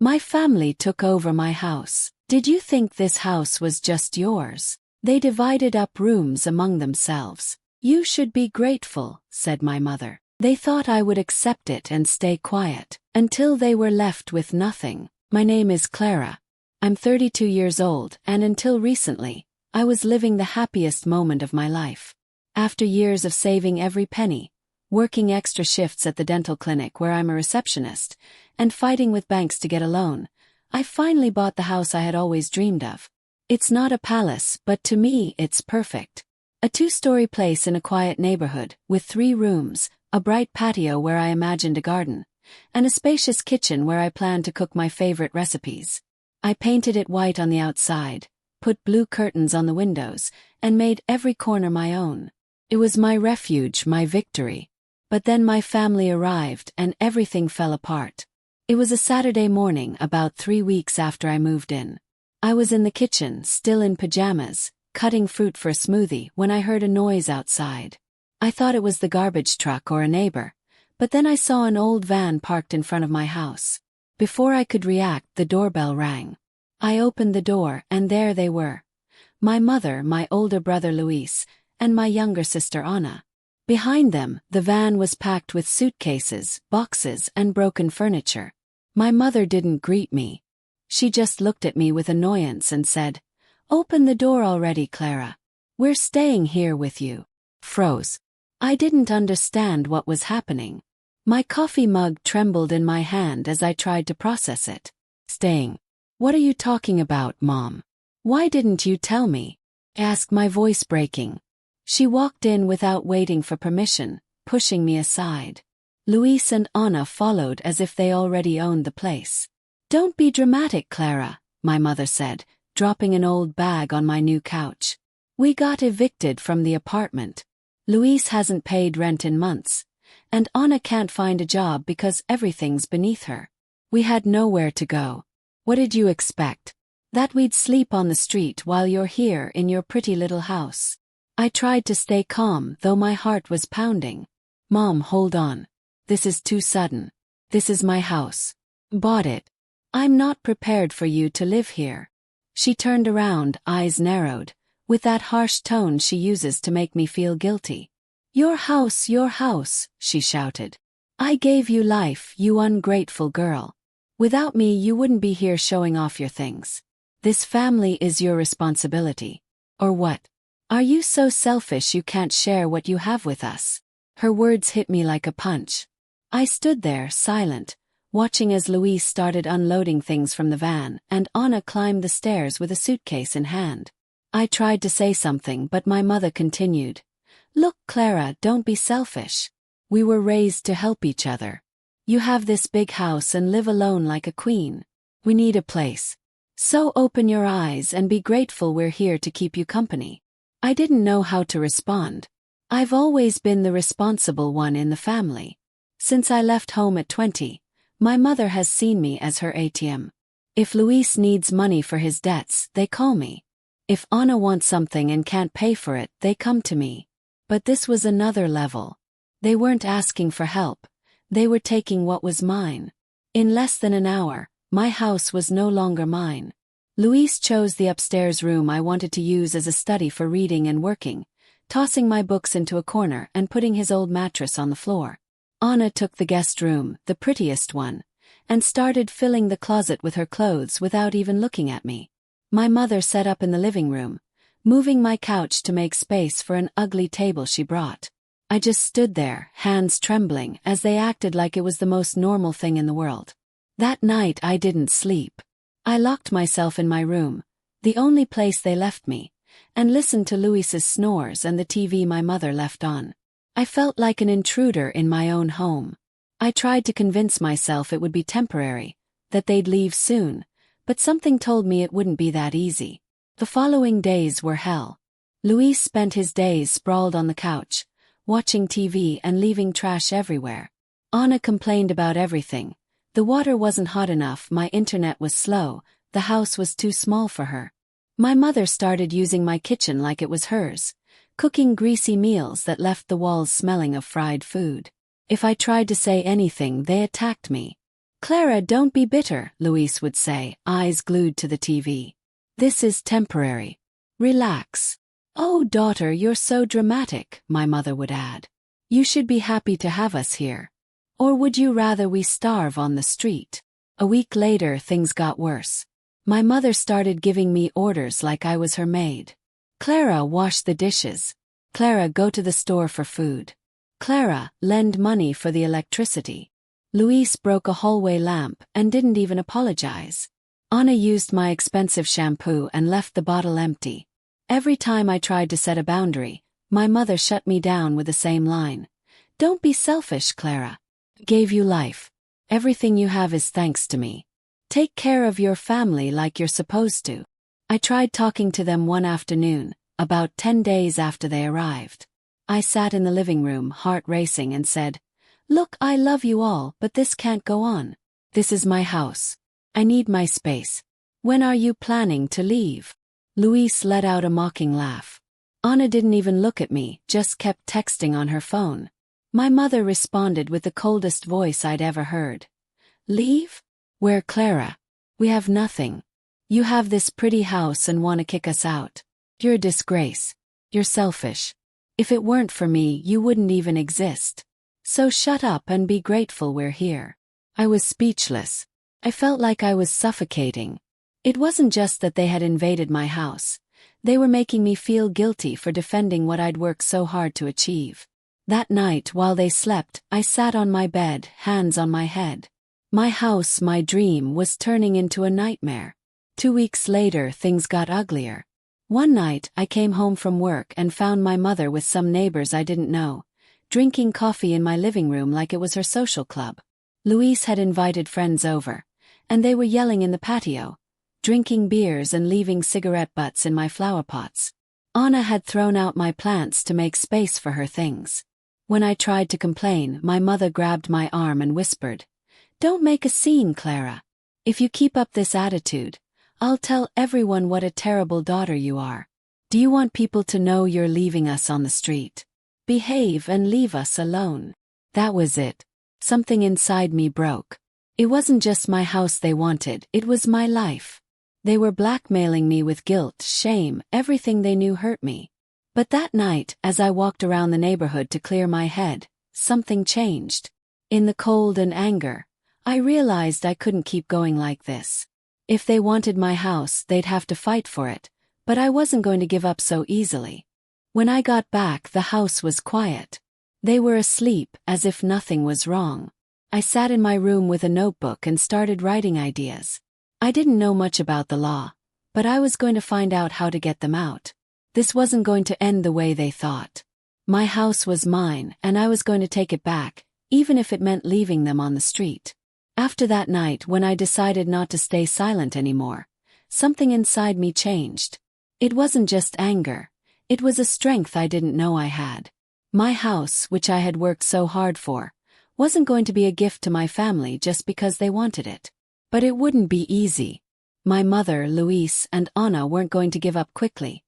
My family took over my house. Did you think this house was just yours? They divided up rooms among themselves. You should be grateful, said my mother. They thought I would accept it and stay quiet, until they were left with nothing. My name is Clara. I'm 32 years old, and until recently, I was living the happiest moment of my life. After years of saving every penny, working extra shifts at the dental clinic where I'm a receptionist, and fighting with banks to get a loan, I finally bought the house I had always dreamed of. It's not a palace, but to me it's perfect. A 2-story place in a quiet neighborhood, with 3 rooms, a bright patio where I imagined a garden, and a spacious kitchen where I planned to cook my favorite recipes. I painted it white on the outside, put blue curtains on the windows, and made every corner my own. It was my refuge, my victory. But then my family arrived and everything fell apart. It was a Saturday morning about 3 weeks after I moved in. I was in the kitchen, still in pajamas, cutting fruit for a smoothie when I heard a noise outside. I thought it was the garbage truck or a neighbor, but then I saw an old van parked in front of my house. Before I could react, the doorbell rang. I opened the door and there they were. My mother, my older brother Luis, and my younger sister Anna. Behind them, the van was packed with suitcases, boxes, and broken furniture. My mother didn't greet me. She just looked at me with annoyance and said, "Open the door already, Clara. We're staying here with you." Froze. I didn't understand what was happening. My coffee mug trembled in my hand as I tried to process it. Staying. What are you talking about, Mom? Why didn't you tell me? Asked, my voice breaking. She walked in without waiting for permission, pushing me aside. Luis and Anna followed as if they already owned the place. "Don't be dramatic, Clara," my mother said, dropping an old bag on my new couch. "We got evicted from the apartment. Luis hasn't paid rent in months, and Anna can't find a job because everything's beneath her. We had nowhere to go. What did you expect? That we'd sleep on the street while you're here in your pretty little house?" I tried to stay calm, though my heart was pounding. "Mom, hold on. This is too sudden. This is my house. Bought it. I'm not prepared for you to live here." She turned around, eyes narrowed, with that harsh tone she uses to make me feel guilty. Your house," she shouted. "I gave you life, you ungrateful girl. Without me you wouldn't be here showing off your things. This family is your responsibility. Or what? Are you so selfish you can't share what you have with us?" Her words hit me like a punch. I stood there, silent, watching as Luis started unloading things from the van and Anna climbed the stairs with a suitcase in hand. I tried to say something, but my mother continued. "Look, Clara, don't be selfish. We were raised to help each other. You have this big house and live alone like a queen. We need a place. So open your eyes and be grateful we're here to keep you company." I didn't know how to respond. I've always been the responsible one in the family. Since I left home at 20, my mother has seen me as her ATM. If Luis needs money for his debts, they call me. If Anna wants something and can't pay for it, they come to me. But this was another level. They weren't asking for help. They were taking what was mine. In less than an hour, my house was no longer mine. Luis chose the upstairs room I wanted to use as a study for reading and working, tossing my books into a corner and putting his old mattress on the floor. Anna took the guest room, the prettiest one, and started filling the closet with her clothes without even looking at me. My mother sat up in the living room, moving my couch to make space for an ugly table she brought. I just stood there, hands trembling, as they acted like it was the most normal thing in the world. That night I didn't sleep. I locked myself in my room, the only place they left me, and listened to Luis's snores and the TV my mother left on. I felt like an intruder in my own home. I tried to convince myself it would be temporary, that they'd leave soon, but something told me it wouldn't be that easy. The following days were hell. Luis spent his days sprawled on the couch, watching TV and leaving trash everywhere. Anna complained about everything. The water wasn't hot enough, my internet was slow, the house was too small for her. My mother started using my kitchen like it was hers, cooking greasy meals that left the walls smelling of fried food. If I tried to say anything, they attacked me. Clara, don't be bitter, Luis would say, eyes glued to the TV. This is temporary. Relax. Oh, daughter, you're so dramatic, my mother would add. You should be happy to have us here. Or would you rather we starve on the street? A week later, things got worse. My mother started giving me orders like I was her maid. Clara, wash the dishes. Clara, go to the store for food. Clara, lend money for the electricity. Luis broke a hallway lamp and didn't even apologize. Anna used my expensive shampoo and left the bottle empty. Every time I tried to set a boundary, my mother shut me down with the same line. Don't be selfish, Clara. Gave you life. Everything you have is thanks to me. Take care of your family like you're supposed to. I tried talking to them one afternoon, about 10 days after they arrived. I sat in the living room, heart racing, and said, Look, I love you all, but this can't go on. This is my house. I need my space. When are you planning to leave? Luis let out a mocking laugh. Anna didn't even look at me, just kept texting on her phone. My mother responded with the coldest voice I'd ever heard. Leave? Where, Clara? We have nothing. You have this pretty house and want to kick us out. You're a disgrace. You're selfish. If it weren't for me, you wouldn't even exist. So shut up and be grateful we're here. I was speechless. I felt like I was suffocating. It wasn't just that they had invaded my house. They were making me feel guilty for defending what I'd worked so hard to achieve. That night, while they slept, I sat on my bed, hands on my head. My house, my dream, was turning into a nightmare. 2 weeks later, things got uglier. One night, I came home from work and found my mother with some neighbors I didn't know, drinking coffee in my living room like it was her social club. Luis had invited friends over, and they were yelling in the patio, drinking beers and leaving cigarette butts in my flower pots. Anna had thrown out my plants to make space for her things. When I tried to complain, my mother grabbed my arm and whispered, Don't make a scene, Clara. If you keep up this attitude, I'll tell everyone what a terrible daughter you are. Do you want people to know you're leaving us on the street? Behave and leave us alone. That was it. Something inside me broke. It wasn't just my house they wanted, it was my life. They were blackmailing me with guilt, shame, everything they knew hurt me. But that night, as I walked around the neighborhood to clear my head, something changed. In the cold and anger, I realized I couldn't keep going like this. If they wanted my house, they'd have to fight for it, but I wasn't going to give up so easily. When I got back, the house was quiet. They were asleep, as if nothing was wrong. I sat in my room with a notebook and started writing ideas. I didn't know much about the law, but I was going to find out how to get them out. This wasn't going to end the way they thought. My house was mine, and I was going to take it back, even if it meant leaving them on the street. After that night, when I decided not to stay silent anymore, something inside me changed. It wasn't just anger. It was a strength I didn't know I had. My house, which I had worked so hard for, wasn't going to be a gift to my family just because they wanted it. But it wouldn't be easy. My mother, Luis, and Anna weren't going to give up quickly,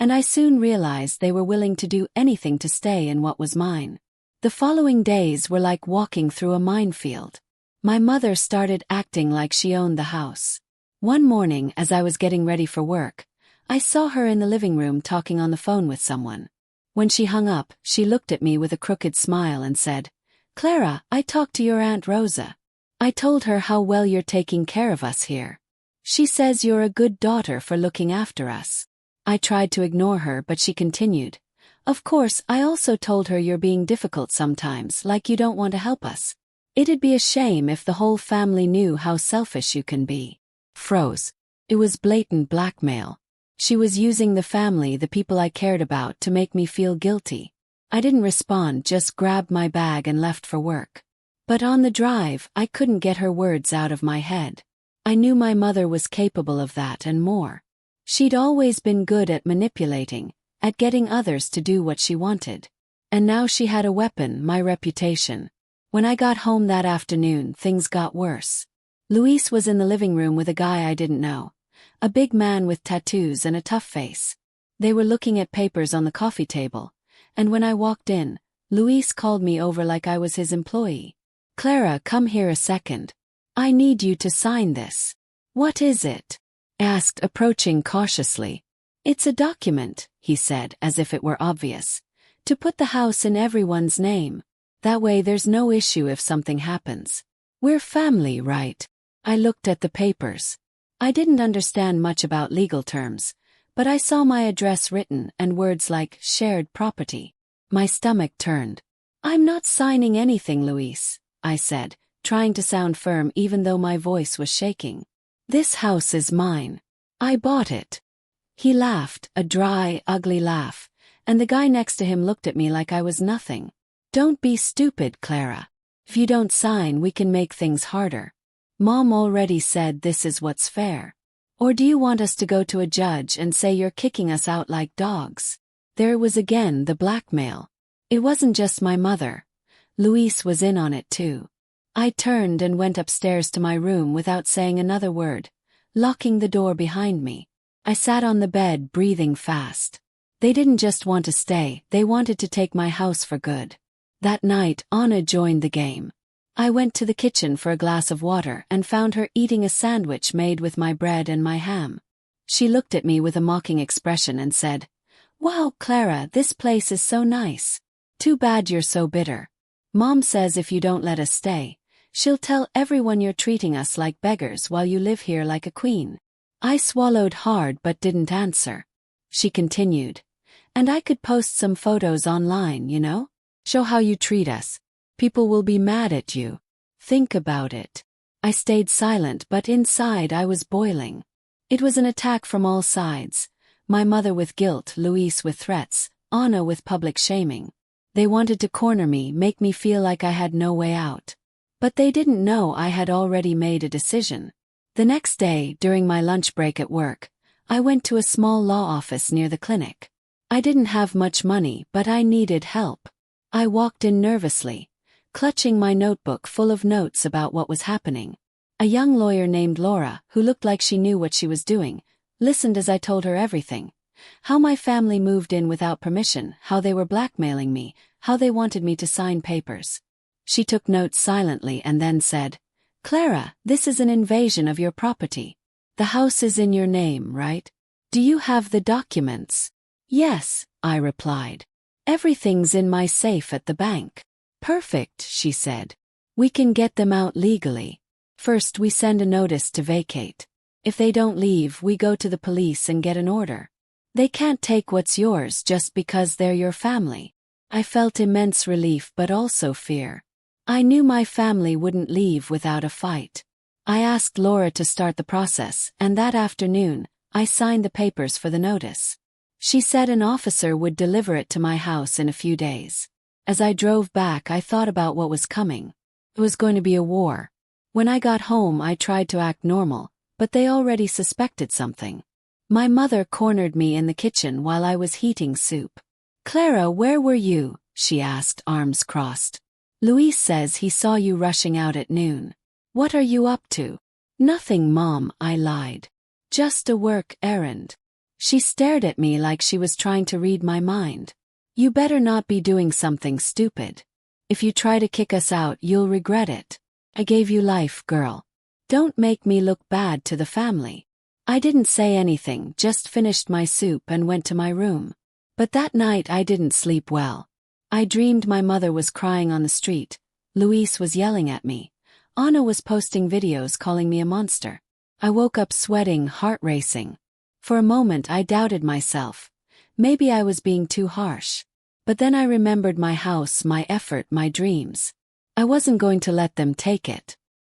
and I soon realized they were willing to do anything to stay in what was mine. The following days were like walking through a minefield. My mother started acting like she owned the house. One morning, as I was getting ready for work, I saw her in the living room talking on the phone with someone. When she hung up, she looked at me with a crooked smile and said, Clara, I talked to your Aunt Rosa. I told her how well you're taking care of us here. She says you're a good daughter for looking after us. I tried to ignore her, but she continued. Of course, I also told her you're being difficult sometimes, like you don't want to help us. It'd be a shame if the whole family knew how selfish you can be. Froze. It was blatant blackmail. She was using the family, the people I cared about, to make me feel guilty. I didn't respond, just grabbed my bag and left for work. But on the drive, I couldn't get her words out of my head. I knew my mother was capable of that and more. She'd always been good at manipulating, at getting others to do what she wanted. And now she had a weapon, my reputation. When I got home that afternoon, things got worse. Luis was in the living room with a guy I didn't know. A big man with tattoos and a tough face. They were looking at papers on the coffee table, and when I walked in, Luis called me over like I was his employee. Clara, come here a second. I need you to sign this. What is it? Asked, approaching cautiously. It's a document, he said, as if it were obvious. To put the house in everyone's name. That way there's no issue if something happens. We're family, right? I looked at the papers. I didn't understand much about legal terms, but I saw my address written and words like shared property. My stomach turned. I'm not signing anything, Luis, I said, trying to sound firm even though my voice was shaking. This house is mine. I bought it. He laughed, a dry, ugly laugh, and the guy next to him looked at me like I was nothing. Don't be stupid, Clara. If you don't sign, we can make things harder. Mom already said this is what's fair. Or do you want us to go to a judge and say you're kicking us out like dogs? There was again the blackmail. It wasn't just my mother. Luis was in on it too. I turned and went upstairs to my room without saying another word, locking the door behind me. I sat on the bed, breathing fast. They didn't just want to stay, they wanted to take my house for good. That night, Anna joined the game. I went to the kitchen for a glass of water and found her eating a sandwich made with my bread and my ham. She looked at me with a mocking expression and said, "Wow, Clara, this place is so nice. Too bad you're so bitter. Mom says if you don't let us stay, she'll tell everyone you're treating us like beggars while you live here like a queen." I swallowed hard but didn't answer. She continued, "And I could post some photos online, you know? Show how you treat us. People will be mad at you. Think about it." I stayed silent, but inside I was boiling. It was an attack from all sides. My mother with guilt, Luis with threats, Anna with public shaming. They wanted to corner me, make me feel like I had no way out. But they didn't know I had already made a decision. The next day, during my lunch break at work, I went to a small law office near the clinic. I didn't have much money, but I needed help. I walked in nervously, clutching my notebook full of notes about what was happening. A young lawyer named Laura, who looked like she knew what she was doing, listened as I told her everything. How my family moved in without permission, how they were blackmailing me, how they wanted me to sign papers. She took notes silently and then said, "Clara, this is an invasion of your property. The house is in your name, right? Do you have the documents?" "Yes," I replied. "Everything's in my safe at the bank." "Perfect," she said. "We can get them out legally. First we send a notice to vacate. If they don't leave, we go to the police and get an order. They can't take what's yours just because they're your family." I felt immense relief but also fear. I knew my family wouldn't leave without a fight. I asked Laura to start the process, and that afternoon, I signed the papers for the notice. She said an officer would deliver it to my house in a few days. As I drove back, I thought about what was coming. It was going to be a war. When I got home, I tried to act normal, but they already suspected something. My mother cornered me in the kitchen while I was heating soup. "Clara, where were you?" she asked, arms crossed. "Luis says he saw you rushing out at noon. What are you up to?" "Nothing, Mom," I lied. "Just a work errand." She stared at me like she was trying to read my mind. "You better not be doing something stupid. If you try to kick us out, you'll regret it. I gave you life, girl. Don't make me look bad to the family." I didn't say anything, just finished my soup and went to my room. But that night I didn't sleep well. I dreamed my mother was crying on the street, Luis was yelling at me, Anna was posting videos calling me a monster. I woke up sweating, heart racing. For a moment I doubted myself. Maybe I was being too harsh. But then I remembered my house, my effort, my dreams. I wasn't going to let them take it.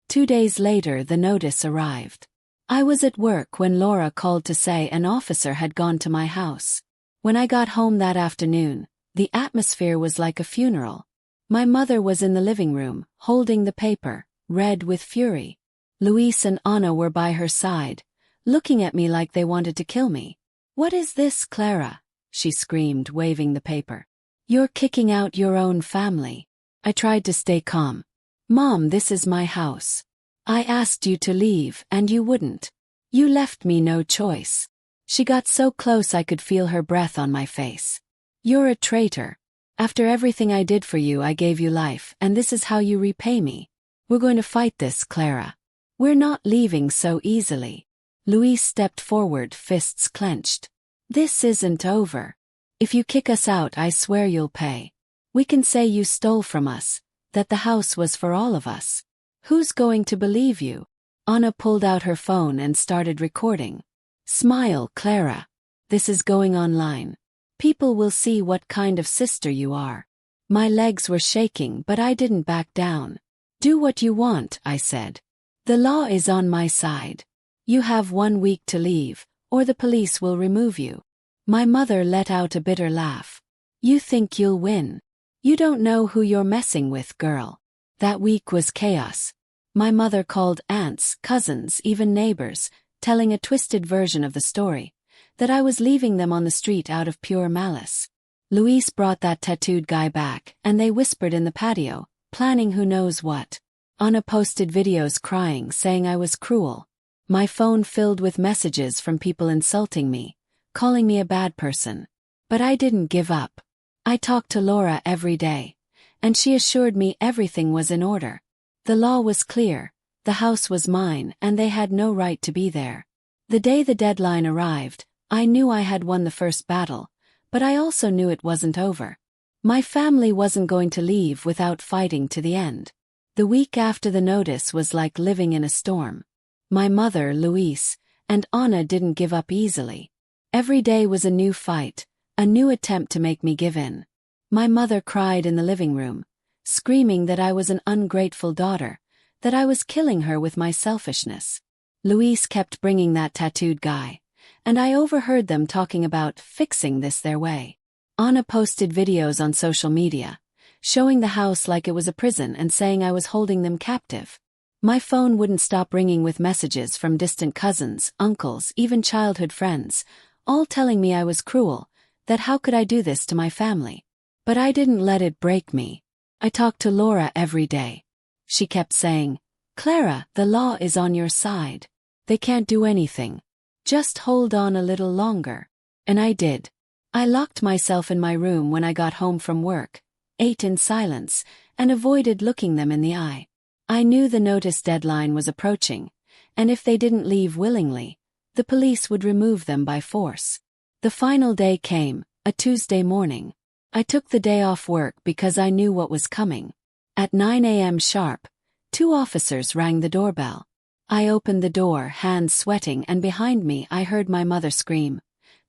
2 days later the notice arrived. I was at work when Laura called to say an officer had gone to my house. When I got home that afternoon, the atmosphere was like a funeral. My mother was in the living room, holding the paper, red with fury. Luis and Anna were by her side, looking at me like they wanted to kill me. "What is this, Clara?" she screamed, waving the paper. "You're kicking out your own family." I tried to stay calm. "Mom, this is my house. I asked you to leave, and you wouldn't. You left me no choice." She got so close I could feel her breath on my face. "You're a traitor. After everything I did for you, I gave you life, and this is how you repay me. We're going to fight this, Clara. We're not leaving so easily. Luis stepped forward, fists clenched. This isn't over. If you kick us out, I swear you'll pay. We can say you stole from us, that the house was for all of us. Who's going to believe you? Anna pulled out her phone and started recording. Smile, Clara. This is going online. People will see what kind of sister you are. My legs were shaking, but I didn't back down. Do what you want, I said. The law is on my side. You have 1 week to leave, or the police will remove you. My mother let out a bitter laugh. You think you'll win? You don't know who you're messing with, girl. That week was chaos. My mother called aunts, cousins, even neighbors, telling a twisted version of the story, that I was leaving them on the street out of pure malice. Luis brought that tattooed guy back, and they whispered in the patio, planning who knows what. Anna posted videos crying, saying I was cruel. My phone filled with messages from people insulting me, calling me a bad person. But I didn't give up. I talked to Laura every day, and she assured me everything was in order. The law was clear, the house was mine, and they had no right to be there. The day the deadline arrived, I knew I had won the first battle, but I also knew it wasn't over. My family wasn't going to leave without fighting to the end. The week after the notice was like living in a storm. My mother, Luis, and Anna didn't give up easily. Every day was a new fight, a new attempt to make me give in. My mother cried in the living room, screaming that I was an ungrateful daughter, that I was killing her with my selfishness. Luis kept bringing that tattooed guy, and I overheard them talking about fixing this their way. Anna posted videos on social media, showing the house like it was a prison and saying I was holding them captive. My phone wouldn't stop ringing with messages from distant cousins, uncles, even childhood friends, all telling me I was cruel, that how could I do this to my family? But I didn't let it break me. I talked to Laura every day. She kept saying, Clara, the law is on your side. They can't do anything. Just hold on a little longer. And I did. I locked myself in my room when I got home from work, ate in silence, and avoided looking them in the eye. I knew the notice deadline was approaching, and if they didn't leave willingly, the police would remove them by force. The final day came, a Tuesday morning. I took the day off work because I knew what was coming. At 9 a.m. sharp, 2 officers rang the doorbell. I opened the door, hands sweating, and behind me I heard my mother scream,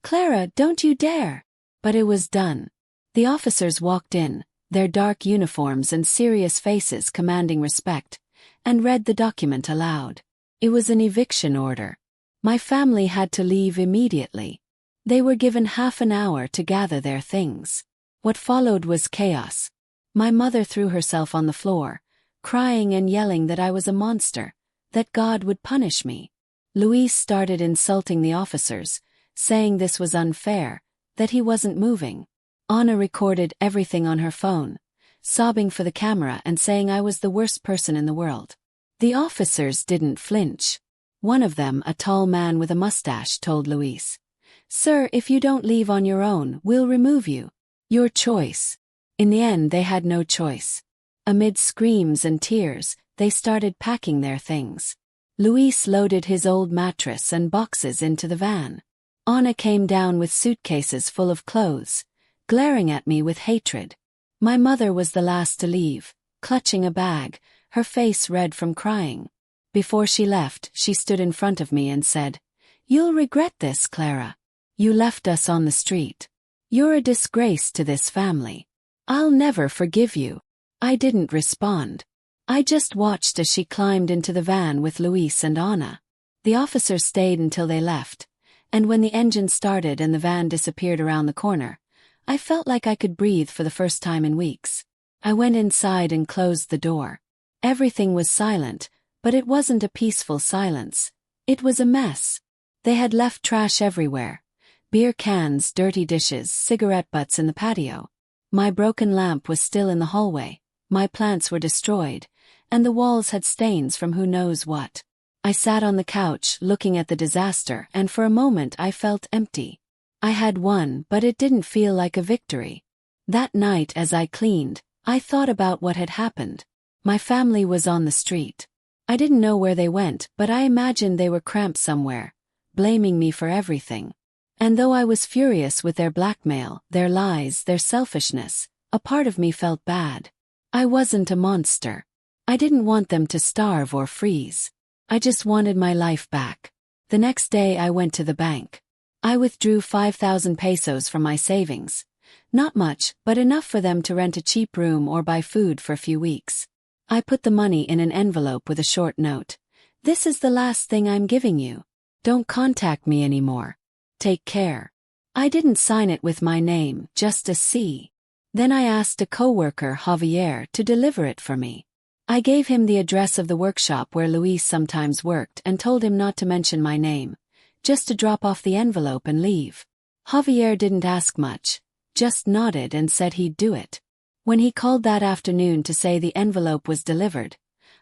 Clara, don't you dare! But it was done. The officers walked in, their dark uniforms and serious faces commanding respect, and read the document aloud. It was an eviction order. My family had to leave immediately. They were given half an hour to gather their things. What followed was chaos. My mother threw herself on the floor, crying and yelling that I was a monster, that God would punish me. Luis started insulting the officers, saying this was unfair, that he wasn't moving. Anna recorded everything on her phone, sobbing for the camera and saying I was the worst person in the world. The officers didn't flinch. One of them, a tall man with a mustache, told Luis, Sir, if you don't leave on your own, we'll remove you. Your choice. In the end, they had no choice. Amid screams and tears, they started packing their things. Luis loaded his old mattress and boxes into the van. Anna came down with suitcases full of clothes, glaring at me with hatred. My mother was the last to leave, clutching a bag, her face red from crying. Before she left, she stood in front of me and said, You'll regret this, Clara. You left us on the street. You're a disgrace to this family. I'll never forgive you. I didn't respond. I just watched as she climbed into the van with Luis and Anna. The officers stayed until they left, and when the engine started and the van disappeared around the corner, I felt like I could breathe for the first time in weeks. I went inside and closed the door. Everything was silent, but it wasn't a peaceful silence. It was a mess. They had left trash everywhere. Beer cans, dirty dishes, cigarette butts in the patio. My broken lamp was still in the hallway, my plants were destroyed, and the walls had stains from who knows what. I sat on the couch looking at the disaster, and for a moment I felt empty. I had won, but it didn't feel like a victory. That night as I cleaned, I thought about what had happened. My family was on the street. I didn't know where they went, but I imagined they were cramped somewhere, blaming me for everything. And though I was furious with their blackmail, their lies, their selfishness, a part of me felt bad. I wasn't a monster. I didn't want them to starve or freeze. I just wanted my life back. The next day I went to the bank. I withdrew 5,000 pesos from my savings. Not much, but enough for them to rent a cheap room or buy food for a few weeks. I put the money in an envelope with a short note. "This is the last thing I'm giving you. Don't contact me anymore. Take care." I didn't sign it with my name, just a C. Then I asked a coworker, Javier, to deliver it for me. I gave him the address of the workshop where Luis sometimes worked and told him not to mention my name, just to drop off the envelope and leave. Javier didn't ask much, just nodded and said he'd do it. When he called that afternoon to say the envelope was delivered,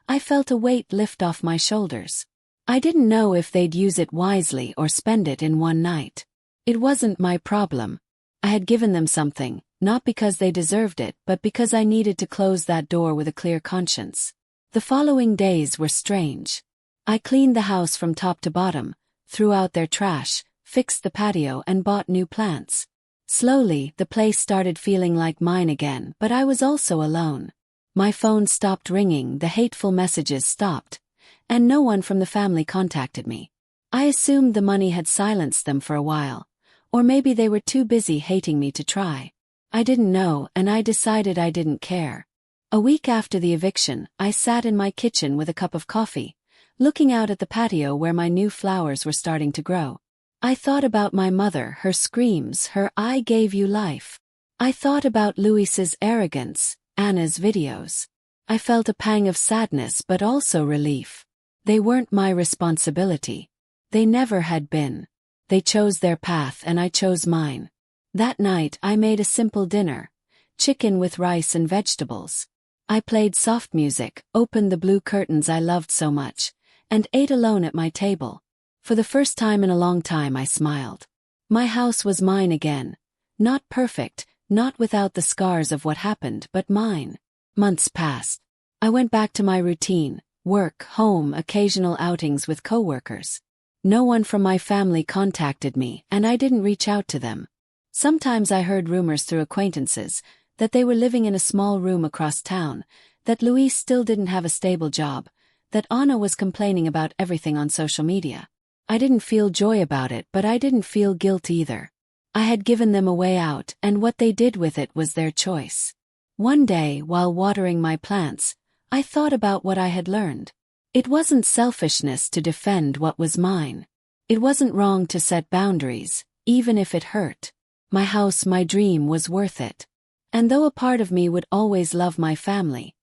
I felt a weight lift off my shoulders. I didn't know if they'd use it wisely or spend it in one night. It wasn't my problem. I had given them something, not because they deserved it, but because I needed to close that door with a clear conscience. The following days were strange. I cleaned the house from top to bottom, threw out their trash, fixed the patio and bought new plants. Slowly, the place started feeling like mine again, but I was also alone. My phone stopped ringing, the hateful messages stopped, and no one from the family contacted me. I assumed the money had silenced them for a while, or maybe they were too busy hating me to try. I didn't know, and I decided I didn't care. A week after the eviction, I sat in my kitchen with a cup of coffee, looking out at the patio where my new flowers were starting to grow. I thought about my mother, her screams, her "I gave you life." I thought about Luis's arrogance, Anna's videos. I felt a pang of sadness but also relief. They weren't my responsibility. They never had been. They chose their path and I chose mine. That night I made a simple dinner, chicken with rice and vegetables. I played soft music, opened the blue curtains I loved so much, and ate alone at my table. For the first time in a long time I smiled. My house was mine again. Not perfect, not without the scars of what happened, but mine. Months passed. I went back to my routine, work, home, occasional outings with coworkers. No one from my family contacted me, and I didn't reach out to them. Sometimes I heard rumors through acquaintances that they were living in a small room across town, that Luis still didn't have a stable job, that Anna was complaining about everything on social media. I didn't feel joy about it, but I didn't feel guilt either. I had given them a way out, and what they did with it was their choice. One day, while watering my plants, I thought about what I had learned. It wasn't selfishness to defend what was mine. It wasn't wrong to set boundaries, even if it hurt. My house, my dream was worth it. And though a part of me would always love my family,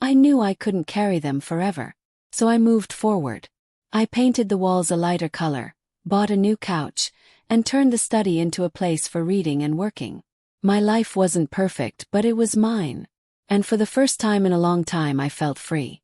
I knew I couldn't carry them forever. So I moved forward. I painted the walls a lighter color, bought a new couch, and turned the study into a place for reading and working. My life wasn't perfect, but it was mine. And for the first time in a long time I felt free.